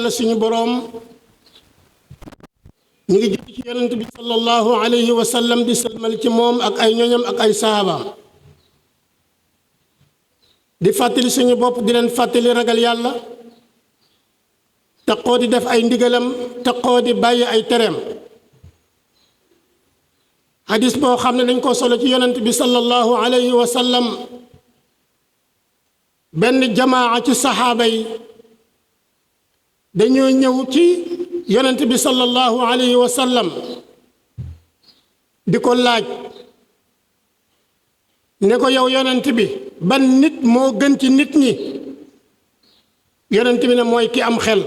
yàlla suñu boroom ñu ngi julli ci yonent bi sallallahu alayhi wa sallam di salmal ci moom ak ay ñoñam ak ay saabaam di fàttali suñu bopp di leen fàttali ragal yàlla taqoo di def ay ndigalam taqoo di bàyyi ay tereem hadis boo xam ne dañ ko solo ci yonent bi sallallahu alayhi wa sallam benn jamaa ci saxaaba yi dañoo ñëw ci yonent bi sallallahu alayhi wa sallam di ko laaj ne ko yow yonent bi ban nit moo gën ci nit ñi yonent bi ne mooy ki am xel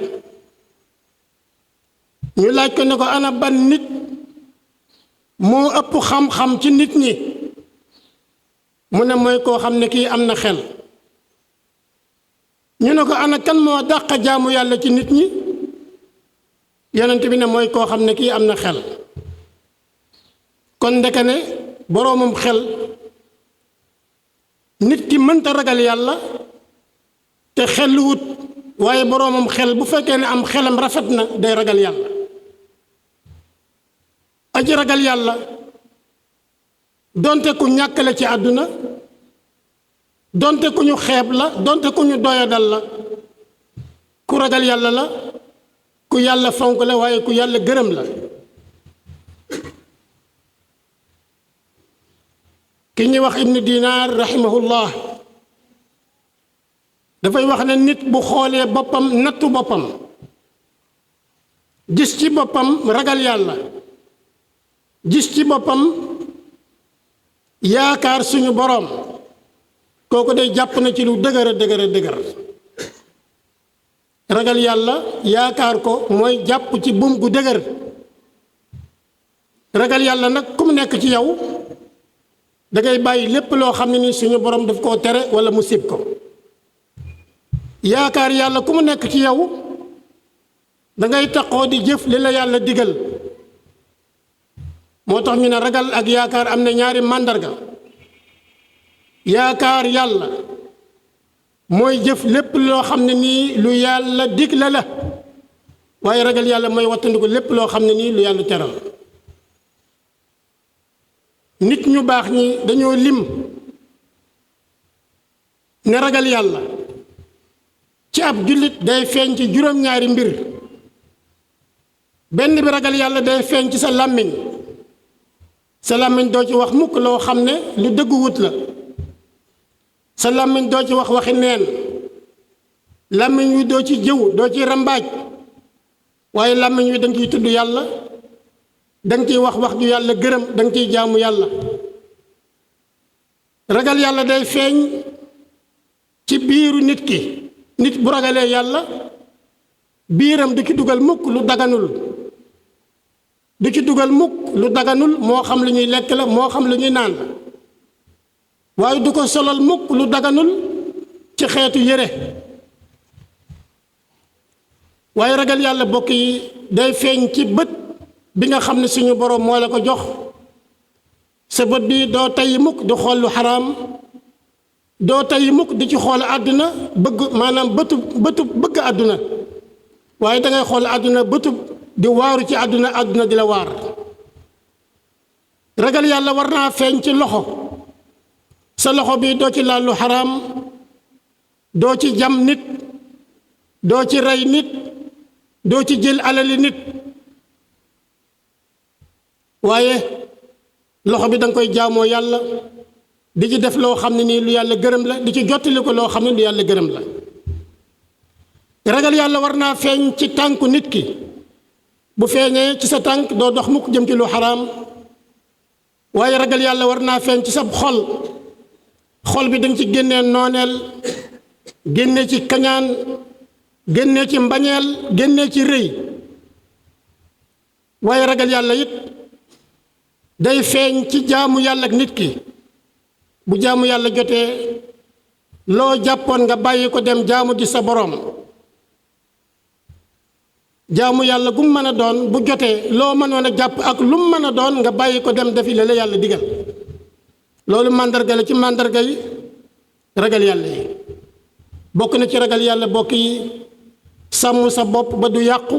ñu laaj ko ne ko ana ban nit moo ëpp xam-xam ci nit ñi mu ne mooy koo xam ne kii am na xel ñu ne ko ana kan moo dàq jaamu yàlla ci nit ñi yonent bi ne mooy koo xam ne kii am na xel kon ndeke ne boroomum xel nit ki mënta ragal yàlla te xel wut waaye boroomam xel bu fekkee ne am xelam rafet na day ragal yàlla aji ragal yàlla donte ku ñàkkale ci àdduna donte ku ñu xeeb la donte ku ñu doyadal la ku ragal yàlla la ku yàlla fonk la waaye ku yàlla gërëm la ki ñuy wax ibnu dinaar rahimahullah dafay wax ne nit bu xoolee boppam nattu boppam gis ci boppam ragal yàlla gis ci boppam yaakaar suñu boroom kooku day jàpp na ci lu dëgër a dëgër a dëgër ragal yàlla yaakaar ko mooy jàpp ci buum gu dëgër ragal yàlla nag ku mu nekk ci yow dangay bàyyi lépp loo xam ne ni suñu boroom daf koo tere walla mu sib ko yaakaar yàlla ku mu nekk ci yow dangay taxoo di jëf li la yàlla digal moo tax ñu ne ragal ak yaakaar am na ñaari màndarga yaakaar yàlla mooy jëf lépp loo xam ne nii lu yàlla digle la waaye ragal yàlla mooy wattandiku lépp loo xam ne nii lu yàlla teral nit ñu baax ñi dañoo lim ne ragal yàlla ci ab jullit day feeñ ci juróom-ñaari mbir benn bi ragal yàlla day feeñ ci sa làmmiñ sa làmmiñ doo ci wax mukk loo xam ne lu dëggu wut la sa làmmiñ doo ci wax waxi neen làmmiñ wi doo ci jëw doo ci rambaaj waaye làmmiñ wi danga ciy tudd yàlla danga ciy wax ju yàlla gërëm danga ciy jaamu yàlla ragal yàlla day feeñ ci biiru nit ki nit bu ragalee yàlla biiram du ci dugal mukk lu daganul du ci dugal mukk lu daganul moo xam lu ñuy lekk la moo xam lu ñuy naan la waaye du ko solal mukk lu daganul ci xeetu yére waaye ragal yàlla bokk yi day feeñ ci bët bi nga xam ne suñu boroom moo la ko jox sa bët bi doo tayyi mukk di xool lu xaraam doo tayyi mukk di ci xool àdduna bëgg maanaam bëtu bëgg àdduna waaye dangay xool àdduna bëtu di waaru ci àdduna àdduna di la waar ragal yàlla war naa feeñ ci loxo sa loxo bi doo ci laal lu xaraam doo ci jam nit doo ci rey nit doo ci jël alali nit waaye loxo bi danga koy jaamoo yàlla di ci def loo xam ne nii lu yàlla gërëm la di ci jottali ko loo xam ne lu yàlla gërëm la ragal yàlla war naa feeñ ci tànku nit ki bu feeñee ci sa tànk doo dox mukk jëm ci lu xaraam waaye ragal yàlla war naa feeñ ci sa xol bi danga ci génnee nooneel génnee ci kañaan génnee ci mbañeel génnee ci rëy waaye ragal yàlla it day feeñ ci jaamu yàlla ak nit ki bu jaamu yàlla jotee loo jàppoon nga bàyyi ko dem jaamu di sa boroom jaamu yàlla gu mu mën a doon bu jotee loo mënoon a jàpp ak lu mu mën a doon nga bàyyi ko dem defi la yàlla digal loolu màndarga la ci màndarga yi ragal yàlla yi bokk na ci ragal yàlla bokk yi sàmm sa bopp ba du yàqu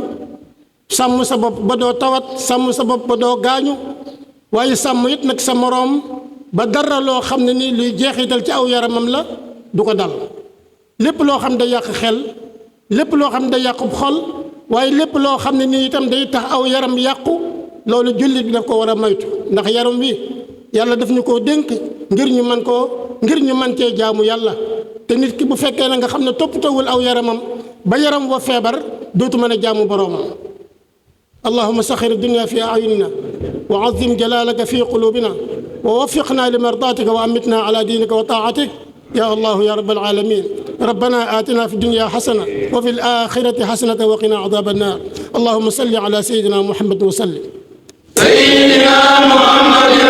sàmm sa bopp ba doo tawat sàmm sa bopp ba doo gaañu waaye sàmm it nag sa moroom ba dara loo xam ne nii luy jeexital ci aw yaramam la du ko dal lépp loo xam day yàq xel lépp loo xam day yàqu xol waaye lépp loo xam ne nii itam day tax aw yaram yàqu loolu jullit bi daf ko war a moytu ndax yaram wi yàlla daf ñu koo dénk ngir ñu mën cee jaamu yàlla te nit ki bu fekkee na nga xam ne toppatoowul aw yaramam ba yaram wa feebar dootu mën a jaamu boroomam allahuma saxir dunya fi ayunina wa azim jalalaka fi qulubina wa waffiqna li mardatika wa amitna ala dinika wa taatik ya allahu ya rabbal alamin ربنا آتنا في الدنيا حسنة وفي الآخرة حسنة وقنا عذاب النار اللهم صل على سيدنا محمد وسلم سيدنا محمد